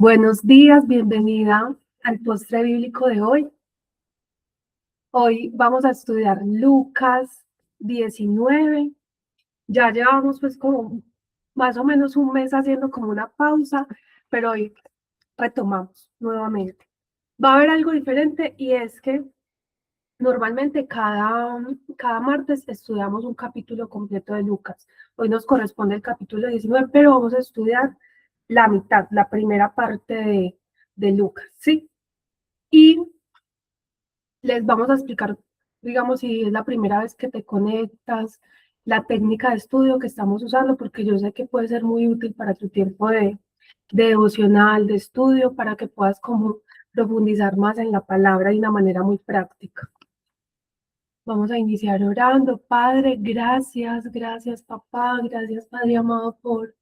Buenos días, bienvenida al postre bíblico de hoy. Hoy vamos a estudiar Lucas 19. Ya llevamos pues como más o menos un mes haciendo como una pausa, pero hoy retomamos nuevamente. Va a haber algo diferente y es que normalmente cada martes estudiamos un capítulo completo de Lucas. Hoy nos corresponde el capítulo 19, pero vamos a estudiar la mitad, la primera parte de Lucas, ¿sí? Y les vamos a explicar, digamos, si es la primera vez que te conectas, la técnica de estudio que estamos usando, porque yo sé que puede ser muy útil para tu tiempo de devocional, de estudio, para que puedas como profundizar más en la palabra de una manera muy práctica. Vamos a iniciar orando. Padre, gracias papá, gracias Padre amado por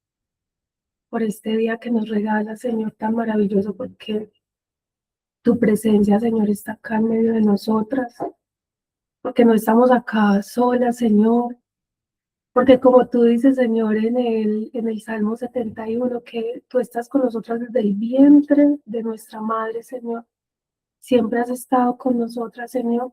este día que nos regala, Señor, tan maravilloso, porque tu presencia, Señor, está acá en medio de nosotras. Porque no estamos acá solas, Señor, porque como tú dices, Señor, en el Salmo 71, que tú estás con nosotras desde el vientre de nuestra madre, Señor. Siempre has estado con nosotras, Señor.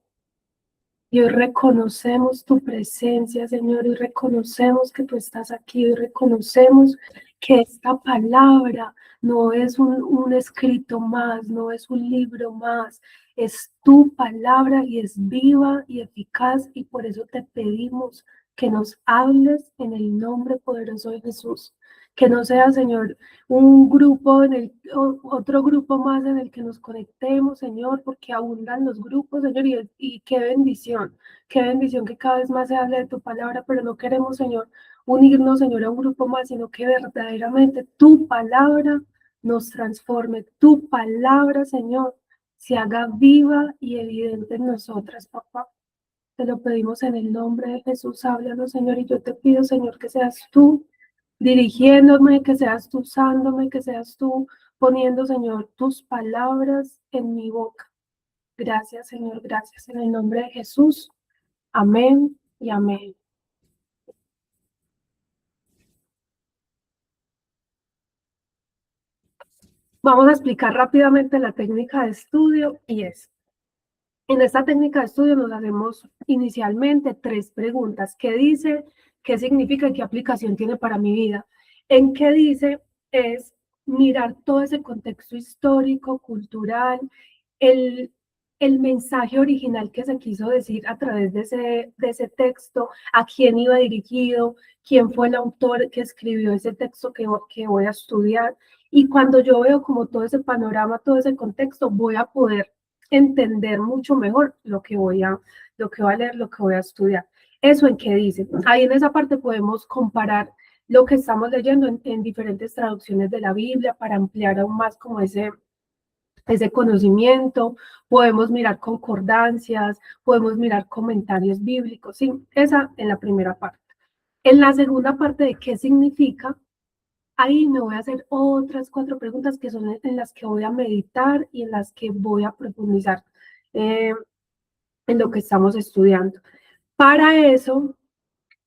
Y hoy reconocemos tu presencia, Señor, y reconocemos que tú estás aquí, y reconocemos que esta palabra no es un escrito más, no es un libro más, es tu palabra y es viva y eficaz, y por eso te pedimos que nos hables en el nombre poderoso de Jesús. Que no sea, Señor, un grupo otro grupo más en el que nos conectemos, Señor, porque abundan los grupos, Señor, y qué bendición que cada vez más se hable de tu palabra, pero no queremos, Señor, unirnos, Señor, a un grupo más, sino que verdaderamente tu palabra nos transforme, tu palabra, Señor, se haga viva y evidente en nosotras, papá. Te lo pedimos en el nombre de Jesús, háblanos, Señor, y yo te pido, Señor, que seas tú dirigiéndome, que seas tú usándome, que seas tú poniendo, Señor, tus palabras en mi boca. Gracias, Señor, gracias en el nombre de Jesús. Amén y amén. Vamos a explicar rápidamente la técnica de estudio y en esta técnica de estudio nos hacemos inicialmente 3 preguntas. ¿Qué dice? ¿Qué significa y qué aplicación tiene para mi vida? En qué dice es mirar todo ese contexto histórico, cultural, el, el mensaje original que se quiso decir a través de ese texto, a quién iba dirigido, quién fue el autor que escribió ese texto que voy a estudiar. Y cuando yo veo como todo ese panorama, todo ese contexto, voy a poder entender mucho mejor lo que voy a leer, lo que voy a estudiar. ¿Eso en qué dice? Ahí en esa parte podemos comparar lo que estamos leyendo en diferentes traducciones de la Biblia para ampliar aún más como ese conocimiento, podemos mirar concordancias, podemos mirar comentarios bíblicos, ¿sí? Esa en la primera parte. En la segunda parte de qué significa, ahí me voy a hacer otras 4 preguntas que son en las que voy a meditar y en las que voy a profundizar en lo que estamos estudiando. Para eso,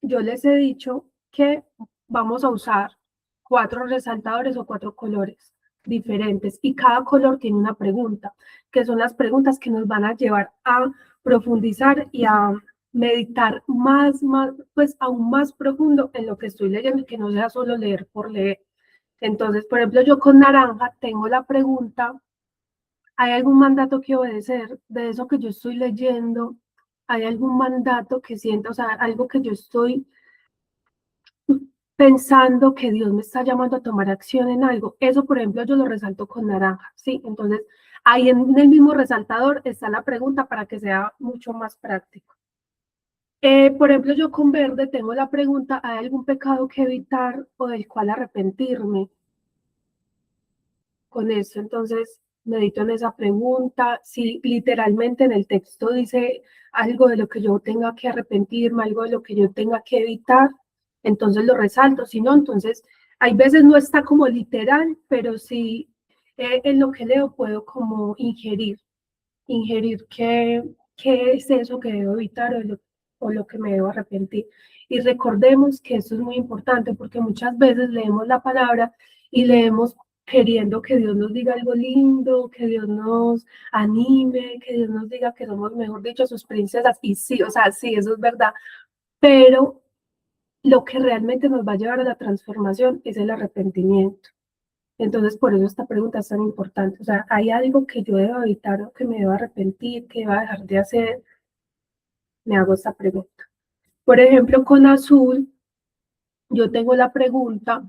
yo les he dicho que vamos a usar 4 resaltadores o 4 colores diferentes y cada color tiene una pregunta, que son las preguntas que nos van a llevar a profundizar y a meditar más, pues aún más profundo en lo que estoy leyendo y que no sea solo leer por leer. Entonces, por ejemplo, yo con naranja tengo la pregunta, ¿hay algún mandato que obedecer de eso que yo estoy leyendo? ¿Hay algún mandato que sienta, o sea, algo que yo estoy pensando que Dios me está llamando a tomar acción en algo? Eso, por ejemplo, yo lo resalto con naranja, ¿sí? Entonces, ahí en el mismo resaltador está la pregunta para que sea mucho más práctico. Por ejemplo, yo con verde tengo la pregunta, ¿hay algún pecado que evitar o del cual arrepentirme? Con eso, entonces, medito en esa pregunta. Si literalmente en el texto dice algo de lo que yo tenga que arrepentirme, algo de lo que yo tenga que evitar, entonces lo resalto. Si no, entonces, hay veces no está como literal, pero sí en lo que leo puedo como ingerir qué es eso que debo evitar o lo que me debo arrepentir. Y recordemos que eso es muy importante porque muchas veces leemos la palabra y leemos queriendo que Dios nos diga algo lindo, que Dios nos anime, que Dios nos diga que somos, mejor dicho, sus princesas. Y sí, o sea, sí, eso es verdad. Pero lo que realmente nos va a llevar a la transformación es el arrepentimiento. Entonces, por eso esta pregunta es tan importante. O sea, ¿hay algo que yo deba evitar o que me deba arrepentir, que deba dejar de hacer? Me hago esta pregunta. Por ejemplo, con azul, yo tengo la pregunta,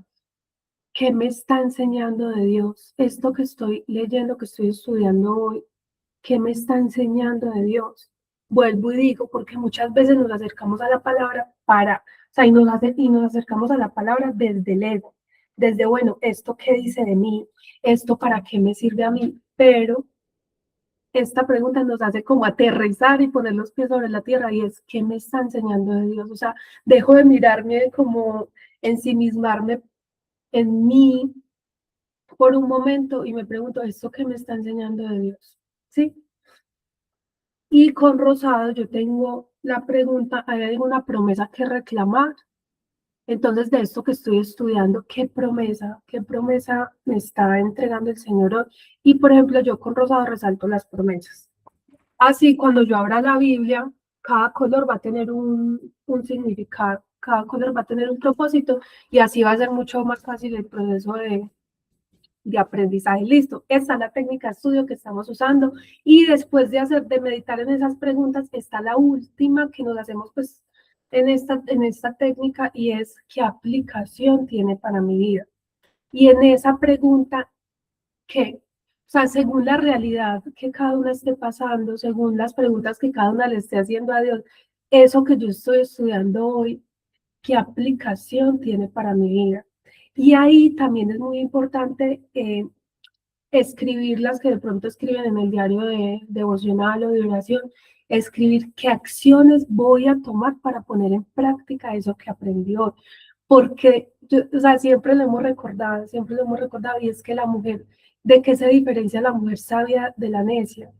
¿qué me está enseñando de Dios? Esto que estoy leyendo, que estoy estudiando hoy, ¿qué me está enseñando de Dios? Vuelvo y digo, porque muchas veces nos acercamos a la palabra o sea, y nos acercamos a la palabra desde el ego, desde, bueno, esto qué dice de mí, esto para qué me sirve a mí, pero esta pregunta nos hace como aterrizar y poner los pies sobre la tierra y es, ¿qué me está enseñando de Dios? O sea, dejo de mirarme como ensimismarme en mí por un momento y me pregunto, ¿esto qué me está enseñando de Dios? ¿Sí? Y con rosado yo tengo la pregunta, ¿hay alguna promesa que reclamar? Entonces, de esto que estoy estudiando, qué promesa me está entregando el Señor hoy? Y, por ejemplo, yo con rosado resalto las promesas. Así, cuando yo abra la Biblia, cada color va a tener un significado, cada color va a tener un propósito y así va a ser mucho más fácil el proceso de aprendizaje. Listo, esa es la técnica de estudio que estamos usando y después de meditar en esas preguntas está la última que nos hacemos pues en esta técnica y es ¿qué aplicación tiene para mi vida? Y en esa pregunta, ¿qué? O sea, según la realidad que cada una esté pasando, según las preguntas que cada una le esté haciendo a Dios, eso que yo estoy estudiando hoy, ¿qué aplicación tiene para mi vida? Y ahí también es muy importante escribir las que de pronto escriben en el diario de devocional o de oración, escribir qué acciones voy a tomar para poner en práctica eso que aprendí hoy. Porque, o sea, siempre lo hemos recordado, y es que la mujer, ¿de qué se diferencia la mujer sabia de la necia?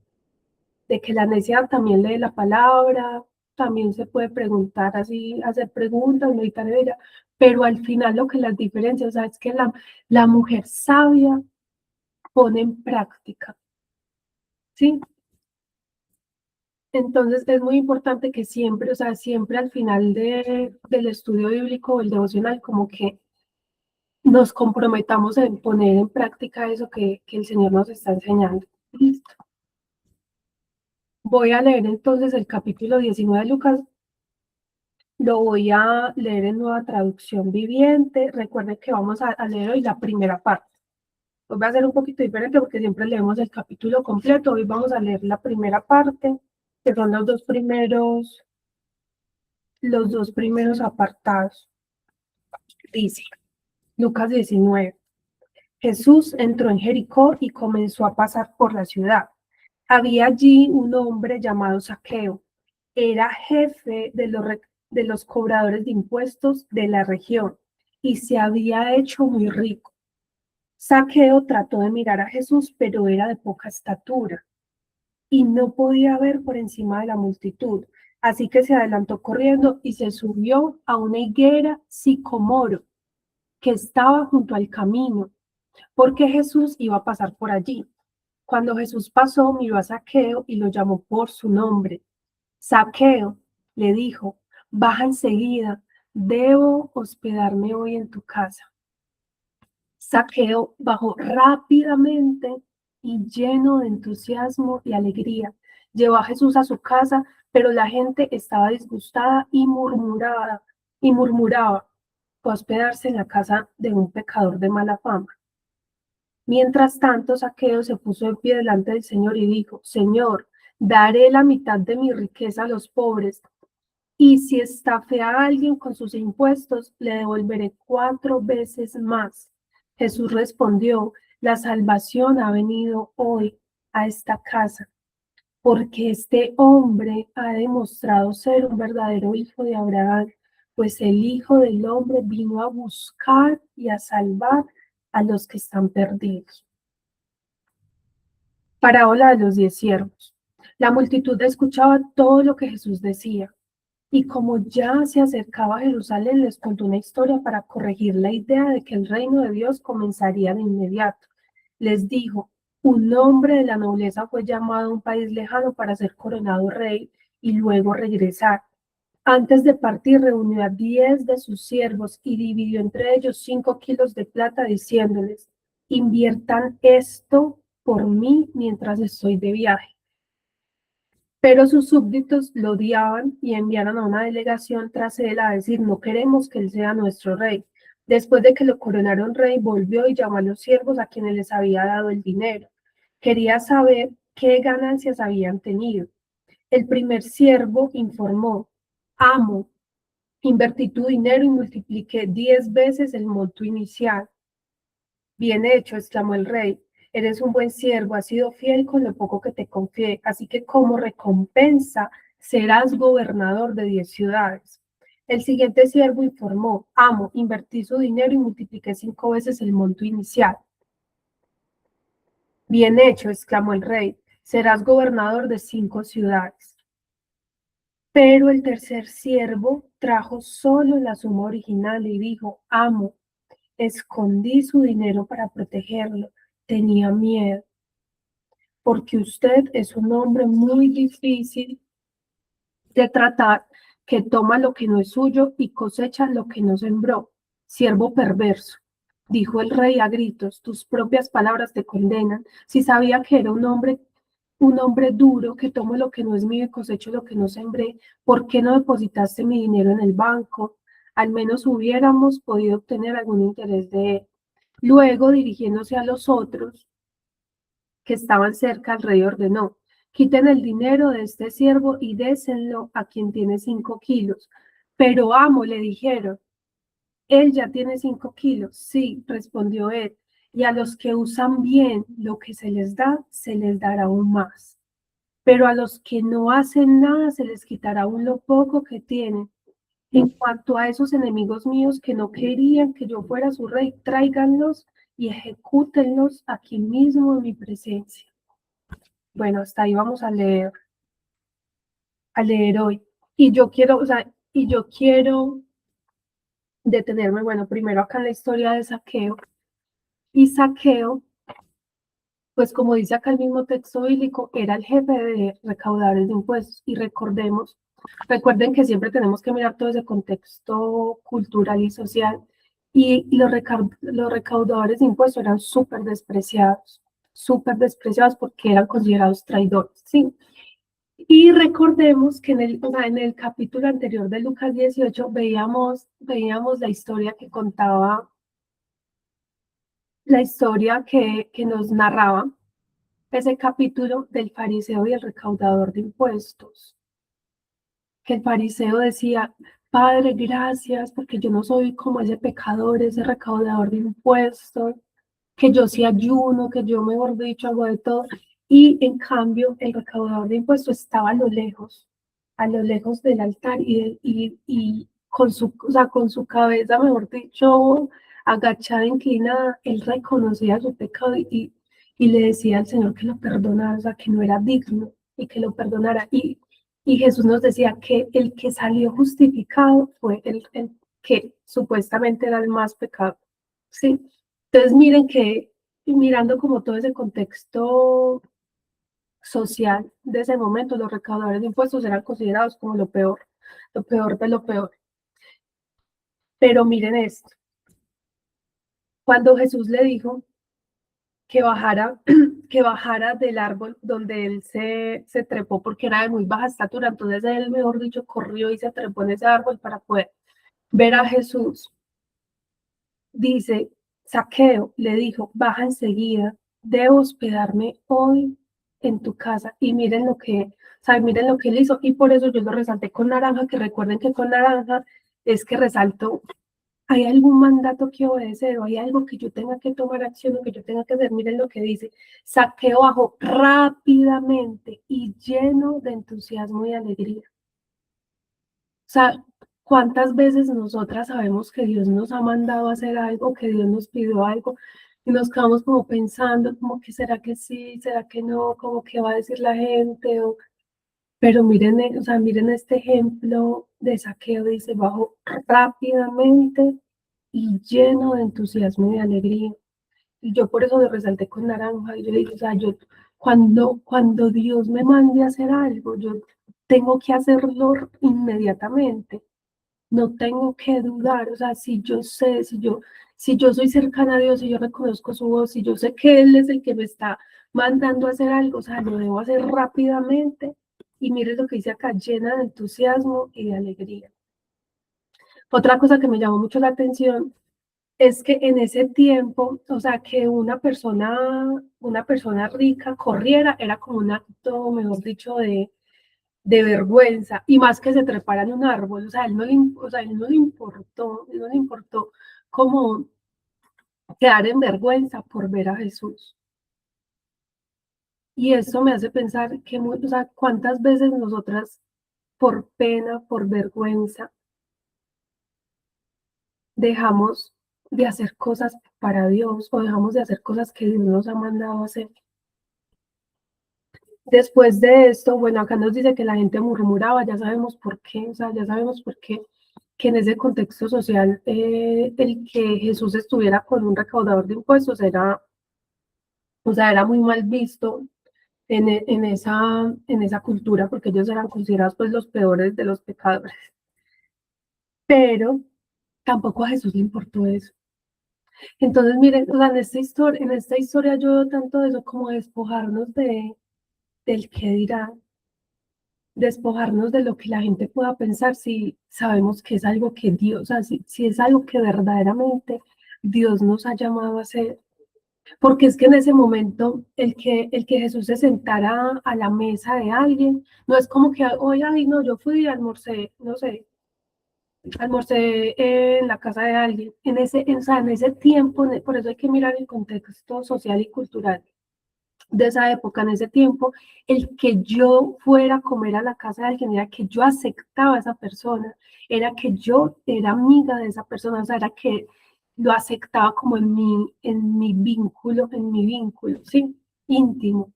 De que la necia también lee la palabra, también se puede preguntar así, hacer preguntas, meditar en ella, pero al final lo que las diferencia, o sea, es que la mujer sabia pone en práctica, ¿sí? Entonces es muy importante que siempre, o sea, siempre al final del estudio bíblico o el devocional, como que nos comprometamos en poner en práctica eso que el Señor nos está enseñando. Listo. Voy a leer entonces el capítulo 19 de Lucas, lo voy a leer en nueva traducción viviente. Recuerden que vamos a leer hoy la primera parte. Hoy va a ser un poquito diferente porque siempre leemos el capítulo completo. Hoy vamos a leer la primera parte, que son los dos primeros apartados. Dice, Lucas 19. Jesús entró en Jericó y comenzó a pasar por la ciudad. Había allí un hombre llamado Zaqueo. Era jefe de los cobradores de impuestos de la región y se había hecho muy rico. Zaqueo trató de mirar a Jesús, pero era de poca estatura y no podía ver por encima de la multitud. Así que se adelantó corriendo y se subió a una higuera sicomoro que estaba junto al camino, porque Jesús iba a pasar por allí. Cuando Jesús pasó, miró a Zaqueo y lo llamó por su nombre. Zaqueo, le dijo, baja enseguida, debo hospedarme hoy en tu casa. Zaqueo bajó rápidamente y lleno de entusiasmo y alegría. Llevó a Jesús a su casa, pero la gente estaba disgustada y murmuraba. Fue a hospedarse en la casa de un pecador de mala fama. Mientras tanto, Zaqueo se puso de pie delante del Señor y dijo, Señor, daré la mitad de mi riqueza a los pobres, y si estafé a alguien con sus impuestos, le devolveré 4 veces más. Jesús respondió, la salvación ha venido hoy a esta casa, porque este hombre ha demostrado ser un verdadero hijo de Abraham, pues el Hijo del Hombre vino a buscar y a salvar a los que están perdidos. Parábola de los 10 siervos. La multitud escuchaba todo lo que Jesús decía. Y como ya se acercaba a Jerusalén, les contó una historia para corregir la idea de que el reino de Dios comenzaría de inmediato. Les dijo, un hombre de la nobleza fue llamado a un país lejano para ser coronado rey y luego regresar. Antes de partir, reunió a 10 de sus siervos y dividió entre ellos 5 kilos de plata, diciéndoles, inviertan esto por mí mientras estoy de viaje. Pero sus súbditos lo odiaban y enviaron a una delegación tras él a decir, no queremos que él sea nuestro rey. Después de que lo coronaron rey, volvió y llamó a los siervos a quienes les había dado el dinero. Quería saber qué ganancias habían tenido. El primer siervo informó, amo, invertí tu dinero y multipliqué 10 veces el monto inicial. Bien hecho, exclamó el rey. Eres un buen siervo, has sido fiel con lo poco que te confié, así que como recompensa serás gobernador de 10 ciudades. El siguiente siervo informó, amo, invertí su dinero y multipliqué 5 veces el monto inicial. Bien hecho, exclamó el rey, serás gobernador de 5 ciudades. Pero el tercer siervo trajo solo la suma original y dijo, amo, escondí su dinero para protegerlo, tenía miedo, porque usted es un hombre muy difícil de tratar, que toma lo que no es suyo y cosecha lo que no sembró. Siervo perverso, dijo el rey a gritos, tus propias palabras te condenan. Si sabía que era un hombre duro, que tomo lo que no es mío y cosecho lo que no sembré, ¿por qué no depositaste mi dinero en el banco? Al menos hubiéramos podido obtener algún interés de él. Luego, dirigiéndose a los otros que estaban cerca, el rey ordenó, quiten el dinero de este siervo y désenlo a quien tiene 5 kilos. Pero amo, le dijeron, él ya tiene 5 kilos. Sí, respondió él, y a los que usan bien lo que se les da, se les dará aún más. Pero a los que no hacen nada, se les quitará aún lo poco que tienen. En cuanto a esos enemigos míos que no querían que yo fuera su rey, tráiganlos y ejecútenlos aquí mismo en mi presencia. Bueno, hasta ahí vamos a leer hoy. Y yo quiero, o sea, y yo quiero detenerme, bueno, primero acá en la historia de Saqueo. Y Saqueo, pues como dice acá el mismo texto bíblico, era el jefe de recaudadores de impuestos. Y recuerden que siempre tenemos que mirar todo ese contexto cultural y social. Y los recaudadores de impuestos eran súper despreciados porque eran considerados traidores, ¿sí? Y recordemos que en el capítulo anterior de Lucas 18 veíamos la historia que contaba, la historia que nos narraba ese capítulo del fariseo y el recaudador de impuestos. Que el fariseo decía, Padre, gracias, porque yo no soy como ese pecador, ese recaudador de impuestos, que yo sí ayuno, que yo, mejor dicho, hago de todo. Y en cambio, el recaudador de impuestos estaba a lo lejos del altar y con o sea, con su cabeza, mejor dicho, agachada, inclinada, él reconocía su pecado y le decía al Señor que lo perdonara, o sea, que no era digno y que lo perdonara. Y Jesús nos decía que el que salió justificado fue el que supuestamente era el más pecado. Sí. Entonces miren que mirando como todo ese contexto social de ese momento, los recaudadores de impuestos eran considerados como lo peor de lo peor. Pero miren esto, cuando Jesús le dijo que bajara, que bajara del árbol donde él se trepó porque era de muy baja estatura, entonces él, mejor dicho, corrió y se trepó en ese árbol para poder ver a Jesús. Dice, Saqueo le dijo, baja enseguida, debo hospedarme hoy en tu casa. Y miren miren lo que él hizo. Y por eso yo lo resalté con naranja, que recuerden que con naranja es que resalto, hay algún mandato que obedecer o hay algo que yo tenga que tomar acción o que yo tenga que hacer. Miren lo que dice, Saqueo bajó rápidamente y lleno de entusiasmo y alegría. O sea, ¿cuántas veces nosotras sabemos que Dios nos ha mandado a hacer algo, que Dios nos pidió algo y nos quedamos como pensando, como que será que sí, será que no, como que va a decir la gente? Pero miren, o sea, miren este ejemplo de Saqueo, dice, bajó rápidamente y lleno de entusiasmo y de alegría. Y yo por eso lo resalté con naranja. Y yo dije, o sea, yo cuando Dios me mande a hacer algo, yo tengo que hacerlo inmediatamente. No tengo que dudar, o sea, si yo sé, si yo soy cercana a Dios, si yo reconozco su voz, si yo sé que Él es el que me está mandando a hacer algo, o sea, lo debo hacer rápidamente. Y mire lo que dice acá, llena de entusiasmo y de alegría. Otra cosa que me llamó mucho la atención es que en ese tiempo, o sea, que una persona rica corriera, era como un acto, mejor dicho, de vergüenza, y más que se trepara en un árbol, o sea, él no le importó, él no le importó como quedar en vergüenza por ver a Jesús. Y eso me hace pensar que, o sea, cuántas veces nosotras, por pena, por vergüenza, dejamos de hacer cosas para Dios o dejamos de hacer cosas que Dios nos ha mandado a hacer. Después de esto, bueno, acá nos dice que la gente murmuraba, ya sabemos por qué, o sea, ya sabemos por qué, que en ese contexto social el que Jesús estuviera con un recaudador de impuestos era, o sea, era muy mal visto en esa cultura, porque ellos eran considerados pues los peores de los pecadores. Pero tampoco a Jesús le importó eso. Entonces, miren, o sea, en esta historia yo veo tanto de eso como despojarnos del qué dirán, despojarnos de lo que la gente pueda pensar si sabemos que es algo que Dios, o sea, si es algo que verdaderamente Dios nos ha llamado a hacer. Porque es que en ese momento el que Jesús se sentara a la mesa de alguien, no es como que, oye, ay, no, yo fui y almorcé, no sé, almorcé en la casa de alguien. O sea, en ese tiempo, por eso hay que mirar el contexto social y cultural de esa época, en ese tiempo, el que yo fuera a comer a la casa de alguien era que yo aceptaba a esa persona, era que yo era amiga de esa persona, o sea, era que lo aceptaba como en mi vínculo, ¿sí? Íntimo.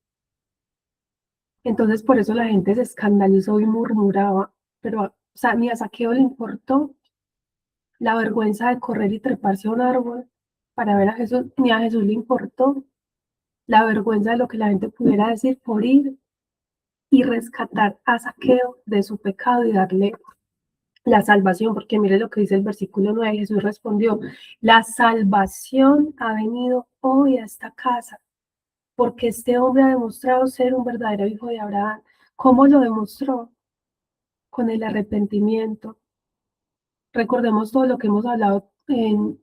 Entonces, por eso la gente se escandalizó y murmuraba, pero, o sea, ni a Saqueo le importó la vergüenza de correr y treparse a un árbol para ver a Jesús, ni a Jesús le importó la vergüenza de lo que la gente pudiera decir por ir y rescatar a Saqueo de su pecado y darle la salvación, porque mire lo que dice el versículo 9, Jesús respondió, la salvación ha venido hoy a esta casa, porque este hombre ha demostrado ser un verdadero hijo de Abraham. ¿Cómo lo demostró? Con el arrepentimiento. Recordemos todo lo que hemos hablado en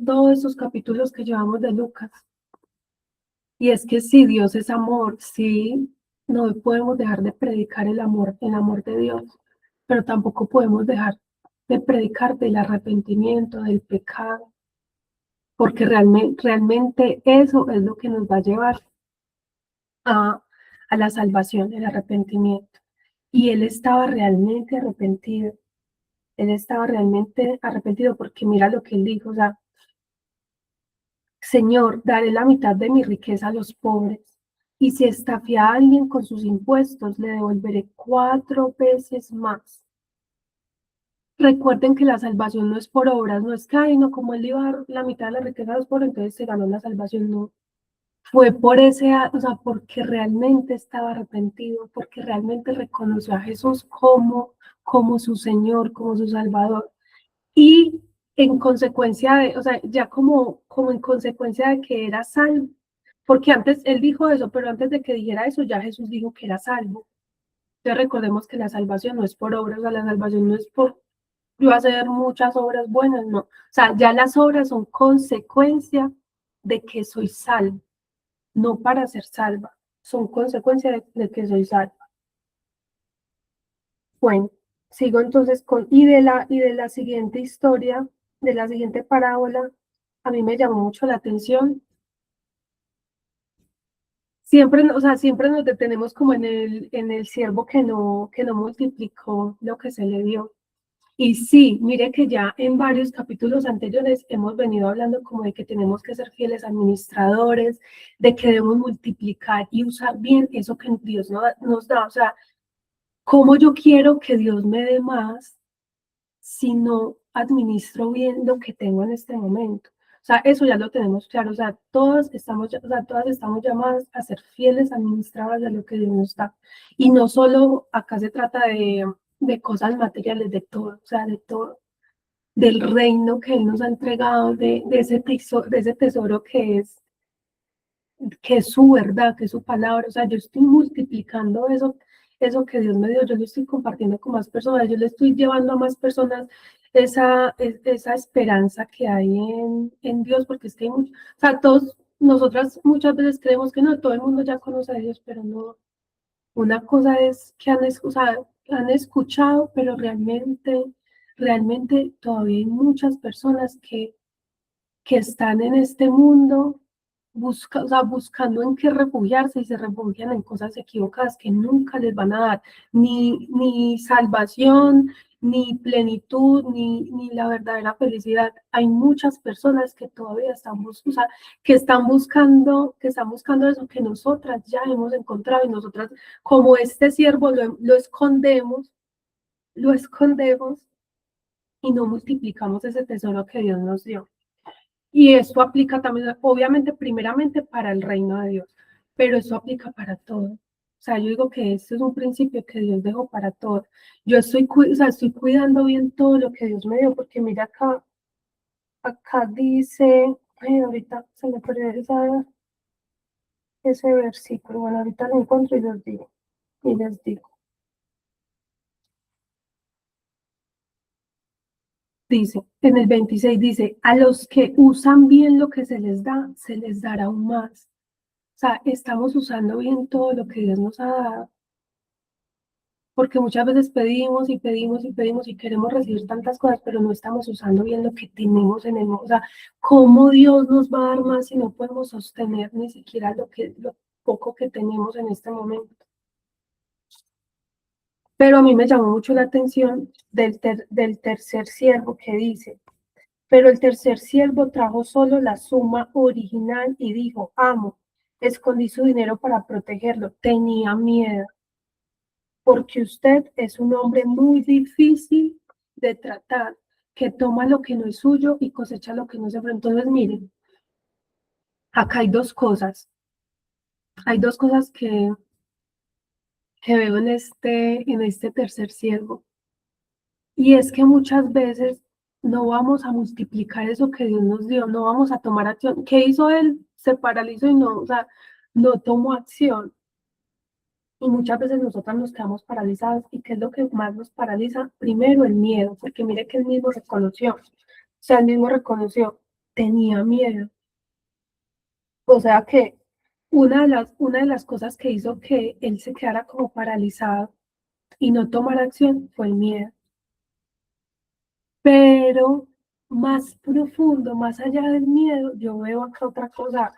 todos estos capítulos que llevamos de Lucas. Y es que si Dios es amor, sí, no podemos dejar de predicar el amor de Dios, pero tampoco podemos dejar de predicar del arrepentimiento, del pecado, porque realmente eso es lo que nos va a llevar a, a la salvación, el arrepentimiento. Y él estaba realmente arrepentido, él estaba realmente arrepentido porque mira lo que él dijo, o sea, Señor, daré la mitad de mi riqueza a los pobres, y si estafé a alguien con sus impuestos, le devolveré 4 veces más. Recuerden que la salvación no es por obras, no es que, ay, no, como él iba a dar la mitad de la riqueza a los pobres, entonces se ganó la salvación, no. Fue por o sea, porque realmente estaba arrepentido, porque realmente reconoció a Jesús como su Señor, como su Salvador. Y en consecuencia o sea, ya como en consecuencia de que era salvo, porque antes él dijo eso, pero antes de que dijera eso, ya Jesús dijo que era salvo. Entonces recordemos que la salvación no es por obras, o sea, la salvación no es por yo hacer muchas obras buenas, no. O sea, ya las obras son consecuencia de que soy salvo, no para ser salva, son consecuencia de que soy salva. Bueno, sigo entonces y de la siguiente historia, de la siguiente parábola, a mí me llamó mucho la atención. Siempre, o sea, siempre nos detenemos como en el siervo que no multiplicó lo que se le dio. Y sí, mire que ya en varios capítulos anteriores hemos venido hablando como de que tenemos que ser fieles administradores, de que debemos multiplicar y usar bien eso que Dios nos da. O sea, ¿cómo yo quiero que Dios me dé más si no administro bien lo que tengo en este momento? sea, eso ya lo tenemos claro, o sea, todas estamos llamadas a ser fieles administradoras de lo que Dios nos da. Y no solo acá se trata de cosas materiales, de todo, o sea, de todo, del reino que Él nos ha entregado, de ese tesoro que es su verdad, que es su palabra. O sea, yo estoy multiplicando eso que Dios me dio, yo lo estoy compartiendo con más personas, yo le estoy llevando a más personas esa esperanza que hay en Dios, porque es que o sea, nosotras muchas veces creemos que no, todo el mundo ya conoce a Dios, pero no. Una cosa es que o sea, han escuchado, pero realmente todavía hay muchas personas que están en este mundo o sea, buscando en qué refugiarse y se refugian en cosas equivocadas que nunca les van a dar ni salvación, ni plenitud, ni la verdadera felicidad. Hay muchas personas que todavía o sea, que están buscando eso que nosotras ya hemos encontrado y nosotras, como este siervo, lo escondemos y no multiplicamos ese tesoro que Dios nos dio. Y esto aplica también, obviamente, primeramente para el reino de Dios, pero eso aplica para todo. O sea, yo digo que este es un principio que Dios dejó para todo. Yo o sea, estoy cuidando bien todo lo que Dios me dio, porque mira acá dice, ay, ahorita se me perdió ese versículo, bueno, ahorita lo encuentro y les digo. Dice, en el 26 dice, a los que usan bien lo que se les da, se les dará aún más. O sea, estamos usando bien todo lo que Dios nos ha dado, porque muchas veces pedimos y pedimos y pedimos y queremos recibir tantas cosas, pero no estamos usando bien lo que tenemos en el mundo. O sea, ¿cómo Dios nos va a dar más si no podemos sostener ni siquiera lo poco que tenemos en este momento? Pero a mí me llamó mucho la atención del tercer siervo que dice, pero el tercer siervo trajo solo la suma original y dijo, amo, escondí su dinero para protegerlo, tenía miedo, porque usted es un hombre muy difícil de tratar, que toma lo que no es suyo y cosecha lo que no se. Entonces, miren, acá hay dos cosas que veo en este tercer siervo. Y es que muchas veces no vamos a multiplicar eso que Dios nos dio, no vamos a tomar acción. ¿Qué hizo él? Se paralizó y no, o sea, no tomó acción. Y muchas veces nosotras nos quedamos paralizadas. ¿Y qué es lo que más nos paraliza? Primero el miedo, porque mire que él mismo reconoció, o sea, él mismo reconoció, tenía miedo. O sea que una de las cosas que hizo que él se quedara como paralizado y no tomara acción fue el miedo. Pero más profundo, más allá del miedo, yo veo acá otra cosa,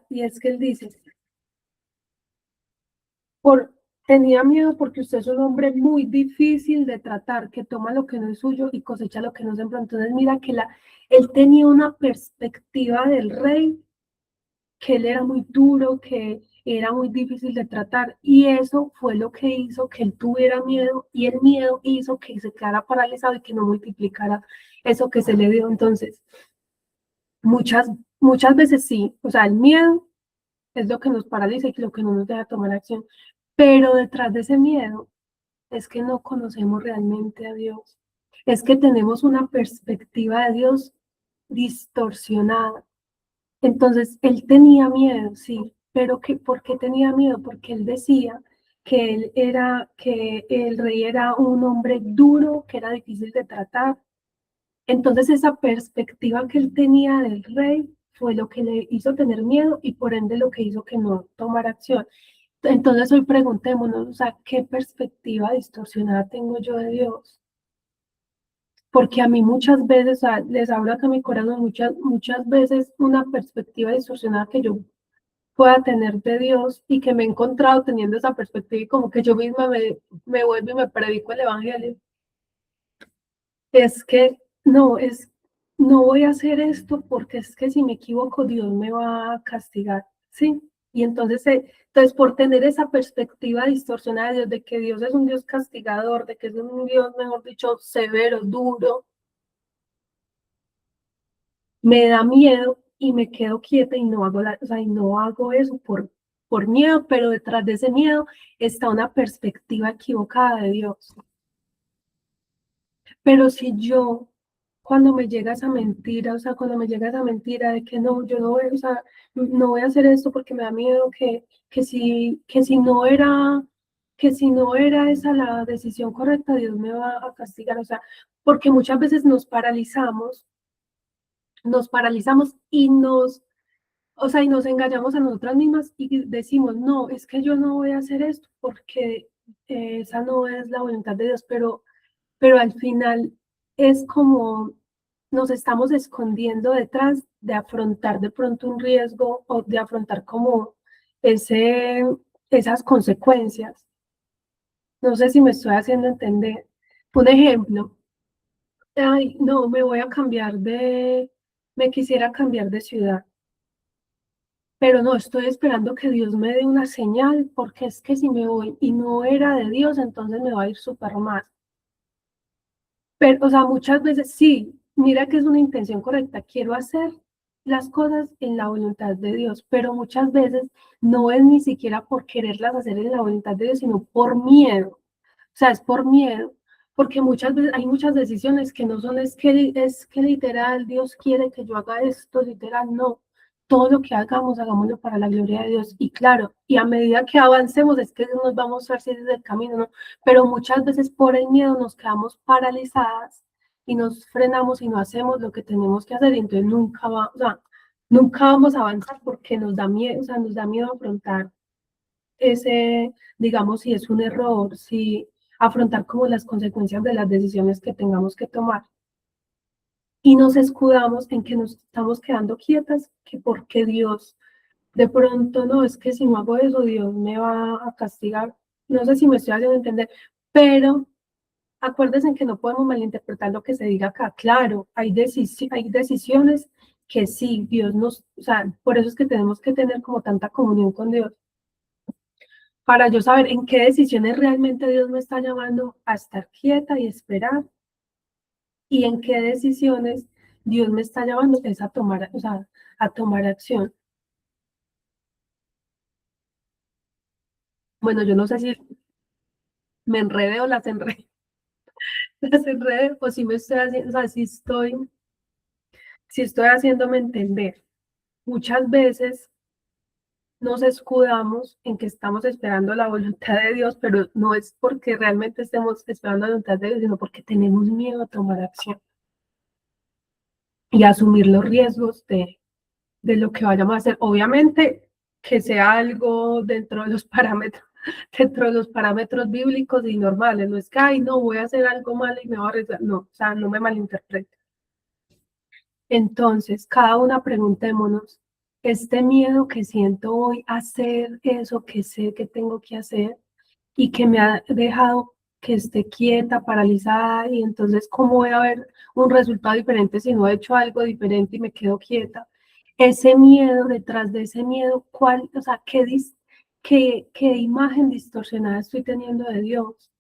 y es que él dice, por, tenía miedo porque usted es un hombre muy difícil de tratar, que toma lo que no es suyo y cosecha lo que no sembró. Entonces mira que él tenía una perspectiva del rey, que él era muy duro, que era muy difícil de tratar, y eso fue lo que hizo que él tuviera miedo, y el miedo hizo que se quedara paralizado y que no multiplicara eso que se le dio. Entonces, muchas veces sí, o sea, el miedo es lo que nos paraliza y lo que no nos deja tomar acción, pero detrás de ese miedo es que no conocemos realmente a Dios, es que tenemos una perspectiva de Dios distorsionada. Entonces, él tenía miedo, sí, pero ¿por qué tenía miedo? Porque él decía que el rey era un hombre duro, que era difícil de tratar. Entonces, esa perspectiva que él tenía del rey fue lo que le hizo tener miedo y por ende lo que hizo que no tomara acción. Entonces, hoy preguntémonos, o sea, ¿qué perspectiva distorsionada tengo yo de Dios? Porque a mí muchas veces, o sea, les hablo acá a mi corazón, muchas veces una perspectiva distorsionada que yo pueda tener de Dios y que me he encontrado teniendo esa perspectiva y como que yo misma me vuelvo y me predico el evangelio. Es que no voy a hacer esto porque es que si me equivoco Dios me va a castigar, ¿sí? Y entonces por tener esa perspectiva distorsionada de Dios, de que Dios es un Dios castigador, de que es un Dios, mejor dicho, severo, duro, me da miedo y me quedo quieta y no hago, o sea, y no hago eso por miedo, pero detrás de ese miedo está una perspectiva equivocada de Dios. Pero si yo, cuando me llega esa mentira, o sea, cuando me llega esa mentira de que no, yo no voy, o sea, no voy a hacer esto porque me da miedo que si no era esa la decisión correcta, Dios me va a castigar, o sea, porque muchas veces nos paralizamos y o sea, y nos engañamos a nosotras mismas y decimos, no, es que yo no voy a hacer esto porque esa no es la voluntad de Dios, pero al final es como nos estamos escondiendo detrás de afrontar de pronto un riesgo o de afrontar como ese, esas consecuencias. No sé si me estoy haciendo entender. Un ejemplo, ay, no, me quisiera cambiar de ciudad, pero no, estoy esperando que Dios me dé una señal, porque es que si me voy y no era de Dios, entonces me va a ir súper mal. Pero, o sea, muchas veces sí, mira que es una intención correcta, quiero hacer las cosas en la voluntad de Dios, pero muchas veces no es ni siquiera por quererlas hacer en la voluntad de Dios, sino por miedo. O sea, es por miedo, porque muchas veces hay muchas decisiones que no son, es que literal Dios quiere que yo haga esto, literal, no. Todo lo que hagamos, hagámoslo para la gloria de Dios. Y claro, y a medida que avancemos, es que Dios nos va a mostrar si ese es el camino, ¿no? Pero muchas veces por el miedo nos quedamos paralizadas y nos frenamos y no hacemos lo que tenemos que hacer, y entonces o sea, nunca vamos a avanzar porque nos da miedo, o sea, nos da miedo afrontar ese, digamos, si es un error, si afrontar como las consecuencias de las decisiones que tengamos que tomar. Y nos escudamos en que nos estamos quedando quietas, que porque Dios de pronto no, es que si no hago eso, Dios me va a castigar. No sé si me estoy haciendo entender, pero acuérdense que no podemos malinterpretar lo que se diga acá. Claro, hay decisiones que sí, Dios nos, o sea, por eso es que tenemos que tener como tanta comunión con Dios, para yo saber en qué decisiones realmente Dios me está llamando a estar quieta y esperar, y en qué decisiones Dios me está llamando es a tomar, o sea, a tomar acción. Bueno, yo no sé si me enredé o las enredé, las enredé, o si me estoy haciendo, o sea, si estoy haciéndome entender. Muchas veces nos escudamos en que estamos esperando la voluntad de Dios, pero no es porque realmente estemos esperando la voluntad de Dios, sino porque tenemos miedo a tomar acción y a asumir los riesgos de lo que vayamos a hacer. Obviamente que sea algo dentro de los parámetros, dentro de los parámetros bíblicos y normales. No es que, ay, no, voy a hacer algo malo y me voy a arriesgar. No, o sea, no me malinterprete. Entonces, cada una preguntémonos, este miedo que siento hoy a hacer eso que sé que tengo que hacer y que me ha dejado que esté quieta, paralizada, y entonces, ¿cómo voy a ver un resultado diferente si no he hecho algo diferente y me quedo quieta? Ese miedo, detrás de ese miedo, ¿cuál, o sea, qué imagen distorsionada estoy teniendo de Dios?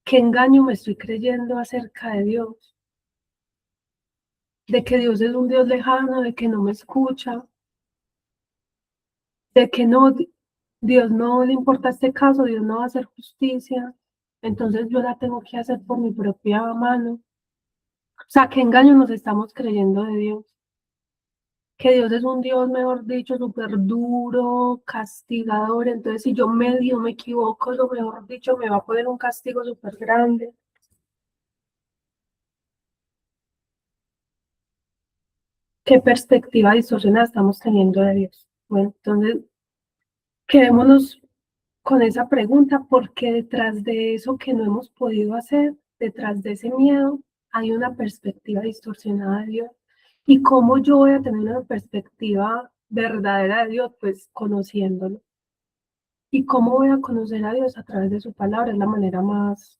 ¿Qué engaño me estoy creyendo acerca de Dios? De que Dios es un Dios lejano, de que no me escucha, de que no, Dios no le importa este caso, Dios no va a hacer justicia, entonces yo la tengo que hacer por mi propia mano. O sea, qué engaño nos estamos creyendo de Dios. Que Dios es un Dios, mejor dicho, súper duro, castigador. Entonces, si yo medio me equivoco, lo mejor dicho, me va a poner un castigo súper grande. ¿Qué perspectiva distorsionada estamos teniendo de Dios? Bueno, entonces, quedémonos con esa pregunta, porque detrás de eso que no hemos podido hacer, detrás de ese miedo, hay una perspectiva distorsionada de Dios. ¿Y cómo yo voy a tener una perspectiva verdadera de Dios? Pues conociéndolo. ¿Y cómo voy a conocer a Dios? A través de su palabra, es la manera más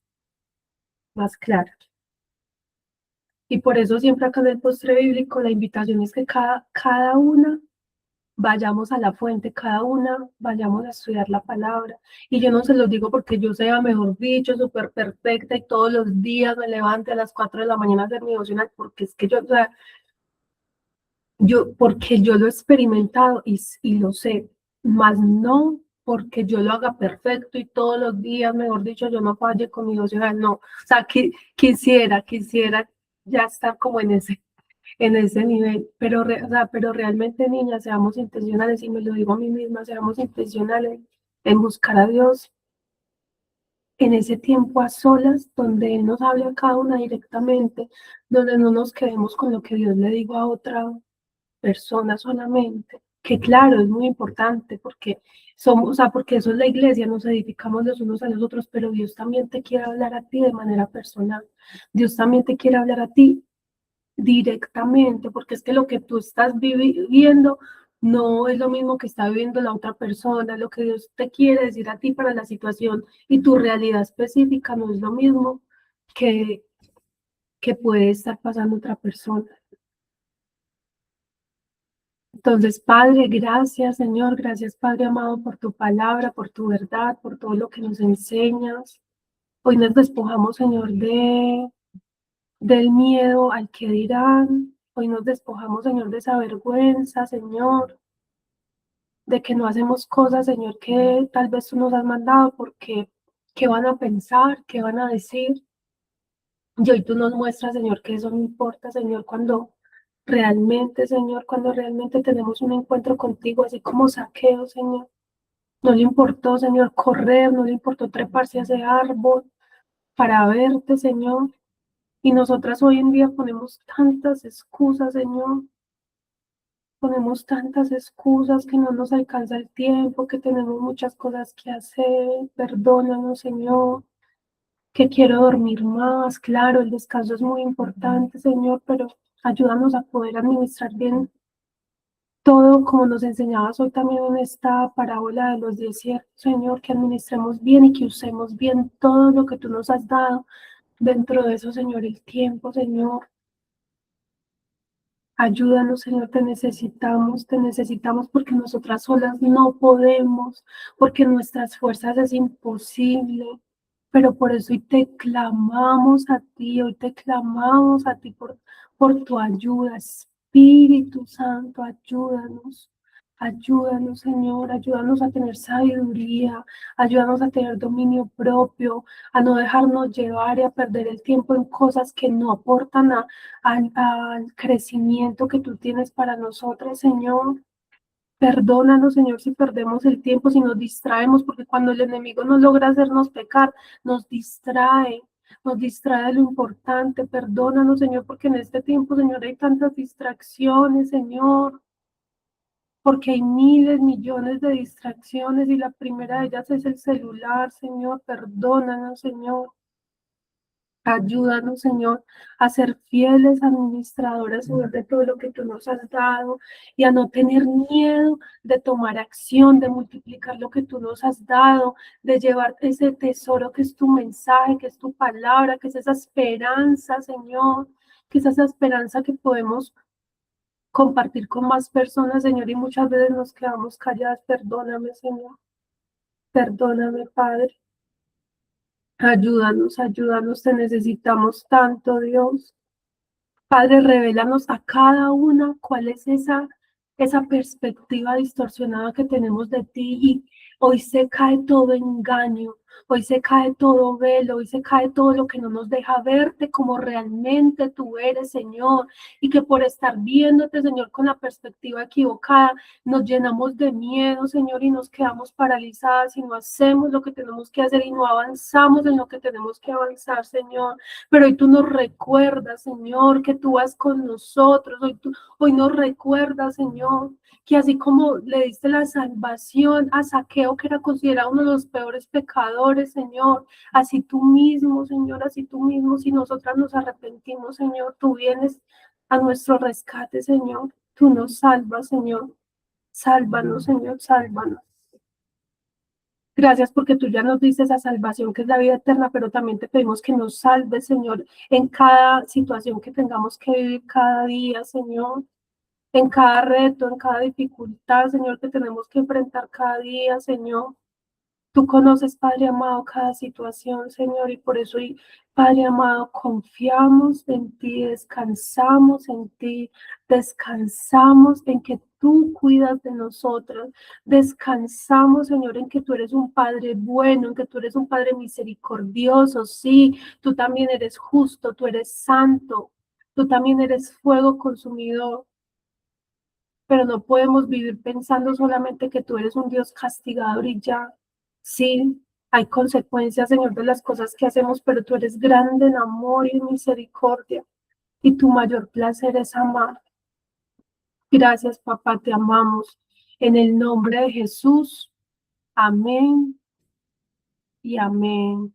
clara. Y por eso siempre acá en el postre bíblico la invitación es que cada una vayamos a la fuente, cada una vayamos a estudiar la palabra. Y yo no se los digo porque yo sea, mejor dicho, súper perfecta y todos los días me levante a las 4 de la mañana a hacer mi devocional, porque es que yo, o sea, porque yo lo he experimentado y lo sé, más no porque yo lo haga perfecto y todos los días, mejor dicho, yo no falle con mi devocional, no. O sea, que quisiera ya estar como en ese nivel, pero, o sea, pero realmente, niñas, seamos intencionales, y me lo digo a mí misma, seamos intencionales en buscar a Dios en ese tiempo a solas, donde Él nos hable a cada una directamente, donde no nos quedemos con lo que Dios le digo a otra persona solamente, que claro, es muy importante porque somos, o sea, porque eso es la iglesia, nos edificamos los unos a los otros, pero Dios también te quiere hablar a ti de manera personal. Dios también te quiere hablar a ti directamente, porque es que lo que tú estás viviendo no es lo mismo que está viviendo la otra persona. Lo que Dios te quiere decir a ti para la situación y tu realidad específica no es lo mismo que, que puede estar pasando otra persona. Entonces, Padre, gracias, Señor, gracias, Padre amado, por tu palabra, por tu verdad, por todo lo que nos enseñas. Hoy nos despojamos, Señor, del miedo al que dirán. Hoy nos despojamos, Señor, de esa vergüenza, Señor, de que no hacemos cosas, Señor, que tal vez tú nos has mandado porque qué van a pensar, qué van a decir. Y hoy tú nos muestras, Señor, que eso no importa, Señor, cuando realmente tenemos un encuentro contigo, así como Saqueo, Señor. No le importó, Señor, correr, no le importó treparse a ese árbol para verte, Señor. Y nosotras hoy en día ponemos tantas excusas, Señor. Ponemos tantas excusas que no nos alcanza el tiempo, que tenemos muchas cosas que hacer. Perdónanos, Señor, que quiero dormir más. Claro, el descanso es muy importante, Señor, pero ayúdanos a poder administrar bien todo, como nos enseñabas hoy también en esta parábola de los desiertos, Señor, que administremos bien y que usemos bien todo lo que tú nos has dado. Dentro de eso, Señor, el tiempo, Señor. Ayúdanos, Señor, te necesitamos porque nosotras solas no podemos, porque nuestras fuerzas es imposible, pero por eso hoy te clamamos a ti, hoy te clamamos a ti por tu ayuda, Espíritu Santo, ayúdanos. Ayúdanos, Señor, ayúdanos a tener sabiduría, ayúdanos a tener dominio propio, a no dejarnos llevar y a perder el tiempo en cosas que no aportan al crecimiento que tú tienes para nosotros, Señor. Perdónanos, Señor, si perdemos el tiempo, si nos distraemos, porque cuando el enemigo no logra hacernos pecar, nos distrae de lo importante. Perdónanos, Señor, porque en este tiempo, Señor, hay tantas distracciones, Señor, porque hay miles, millones de distracciones y la primera de ellas es el celular, Señor. Perdónanos, Señor. Ayúdanos, Señor, a ser fieles administradores, Señor, de todo lo que tú nos has dado y a no tener miedo de tomar acción, de multiplicar lo que tú nos has dado, de llevar ese tesoro que es tu mensaje, que es tu palabra, que es esa esperanza, Señor, que es esa esperanza que podemos compartir con más personas, Señor, y muchas veces nos quedamos calladas. Perdóname, Señor. Perdóname, Padre. Ayúdanos, ayúdanos, te necesitamos tanto, Dios. Padre, revélanos a cada una cuál es esa perspectiva distorsionada que tenemos de ti y hoy se cae todo engaño, hoy se cae todo velo, hoy se cae todo lo que no nos deja verte como realmente tú eres, Señor, y que por estar viéndote, Señor, con la perspectiva equivocada, nos llenamos de miedo, Señor, y nos quedamos paralizadas y no hacemos lo que tenemos que hacer y no avanzamos en lo que tenemos que avanzar, Señor. Pero hoy tú nos recuerdas, Señor, que tú vas con nosotros. Hoy nos recuerdas, Señor, que así como le diste la salvación a Saqueo, que era considerado uno de los peores pecadores, Señor, así tú mismo, Señor, así tú mismo, si nosotras nos arrepentimos, Señor, tú vienes a nuestro rescate, Señor. Tú nos salvas, Señor. Sálvanos, Señor, sálvanos. Gracias porque tú ya nos dices esa salvación que es la vida eterna, pero también te pedimos que nos salves, Señor, en cada situación que tengamos que vivir cada día, Señor, en cada reto, en cada dificultad, Señor, que tenemos que enfrentar cada día, Señor. Tú conoces, Padre amado, cada situación, Señor, y por eso, Padre amado, confiamos en ti, descansamos en que tú cuidas de nosotros, descansamos, Señor, en que tú eres un Padre bueno, en que tú eres un Padre misericordioso, sí, tú también eres justo, tú eres santo, tú también eres fuego consumidor, pero no podemos vivir pensando solamente que tú eres un Dios castigador y ya. Sí, hay consecuencias, Señor, de las cosas que hacemos, pero tú eres grande en amor y en misericordia y tu mayor placer es amar. Gracias, papá, te amamos. En el nombre de Jesús, amén y amén.